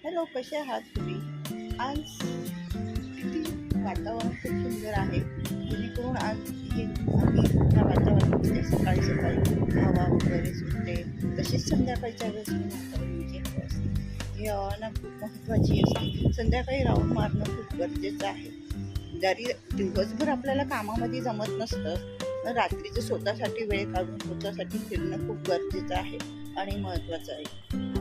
Hello, कसे आहात तुम्ही? आज किती वातावरण खूप सुंदर आहे. जेणेकरून आज हे आम्ही ह्या वातावरणामध्ये सकाळी सकाळी हवा वगैरे सुटते. तशीच संध्याकाळच्या वेळेस पण वातावरणाची हवा असते. ही हवा ना खूप महत्त्वाची असते. संध्याकाळी राऊंड मारणं खूप गरजेचं आहे. जरी दिवसभर आपल्याला कामामध्ये जमत नसतं, पण रात्रीचं स्वतःसाठी वेळ काढून स्वतःसाठी फिरणं खूप गरजेचं आहे आणि महत्त्वाचं आहे.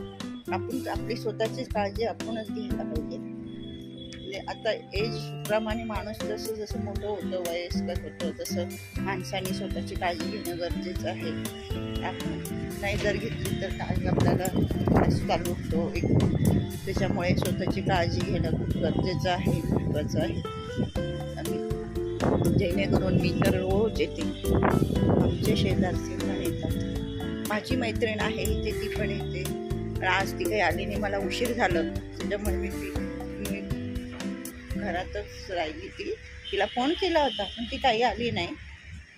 आपण आपली स्वतःची काळजी आपणच घ्यायला पाहिजे. म्हणजे आता एज प्रमाणे माणूस जसं जसं मोठं होतं, वयस्कर होतं, तसं माणसाने स्वतःची काळजी घेणं गरजेचं आहे. आपण नाही जर घेतली तर काळजी आपल्याला त्रास चालू होतो एक. त्याच्यामुळे स्वतःची काळजी घेणं खूप गरजेचं आहे, महत्त्वाचं आहे. आणि जेणेकरून मी तर रोज येते. आमचे शेजारचे पण येतात. माझी मैत्रीण आहे इथे, ती पण येते. पण आज ती काही आली नाही, मला उशीर झालं. त्याच्यामुळे मी घरातच राहिली. तिला फोन केला होता पण ती काही आली नाही.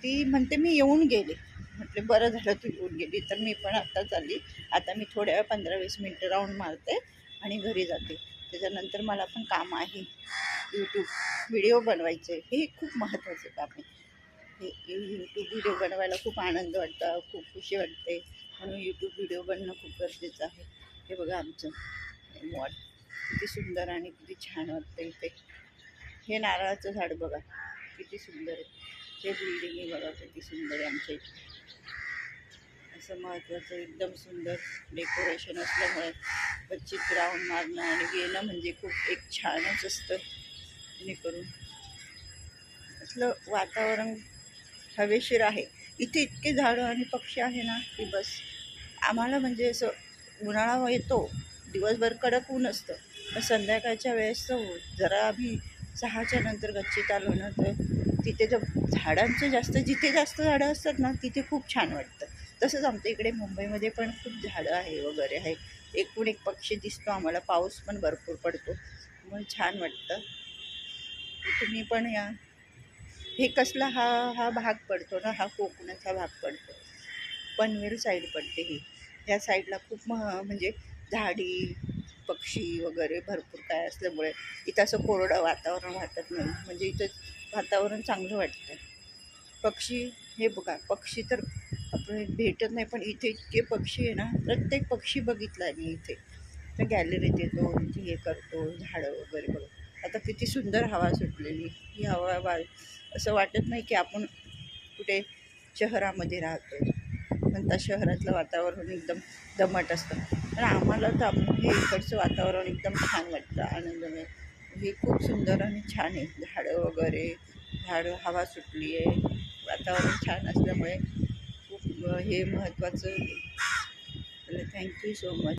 ती म्हणते मी येऊन गेले. म्हटले बरं झालं तू येऊन गेली. तर मी पण आत्ताच आली. आता मी थोड्या वेळ 15-20 मिनटं राऊंड मारते आणि घरी जाते. त्याच्यानंतर मला पण काम आहे, यूट्यूब व्हिडिओ बनवायचे. हे खूप महत्त्वाचं काम आहे. हे यूट्यूब व्हिडिओ बनवायला खूप आनंद वाटतं, खूप खुशी वाटते. म्हणून यूट्यूब व्हिडिओ बनणं खूप गरजेचं आहे. हे बघा आमचं मॉल किती सुंदर आणि किती छान वाटतं इथे. हे नारळाचं झाड बघा किती सुंदर आहे. हे बिल्डिंग बघा किती सुंदर आहे आमच्या इथे. असं महत्त्वाचं एकदम सुंदर डेकोरेशन असल्यामुळे गच्चीत राऊंड मारणं आणि येणं म्हणजे खूप एक छानच असतं. जेणेकरून असलं वातावरण हवेशीर आहे. इथे इतके झाडं आणि पक्षी आहे ना की बस. आम्हाला म्हणजे असं उन्हाळा येतो, दिवसभर कडक ऊन असतं, पण संध्याकाळच्या वेळेस जरा आम्ही 6च्या नंतर गच्चीत आलो ना, तर तिथे जर झाडांचं जिथे जास्त झाडं असतात ना तिथे खूप छान वाटतं. तसंच आमच्या इकडे मुंबईमध्ये पण खूप झाडं आहे वगैरे आहे. एकूण एक पक्षी दिसतो आम्हाला. पाऊस पण भरपूर पडतो, मग छान वाटतं. तुम्ही पण या. हे कसला हा भाग पडतो ना, हा कोकणाचा भाग पडतो. पनवेल साईड पडते ही. ह्या साईडला खूप म्हणजे झाडी पक्षी वगैरे भरपूर काय असल्यामुळे इथं असं कोरडं वातावरण वाटत नाही. म्हणजे इथं वातावरण चांगलं वाटतं. पक्षी हे बघा, पक्षी तर आपण भेटत नाही, पण इथे इतके पक्षी आहे ना. प्रत्येक पक्षी बघितला आहे मी इथे. तर गॅलरीत येतो, इथे हे करतो, झाडं वगैरे बघ. आता किती सुंदर हवा सुटलेली. ही हवा असं वाटत नाही की आपण कुठे शहरामध्ये राहतो. म्हणतात शहरातलं वातावरण एकदम दमट असतं, पण आम्हाला तर हे इकडचं वातावरण एकदम छान वाटतं, आनंदमय. हे खूप सुंदर आणि छान आहे. झाडं वगैरे, हवा सुटली आहे, वातावरण छान असल्यामुळे खूप हे महत्त्वाचं आहे. Thank you so much.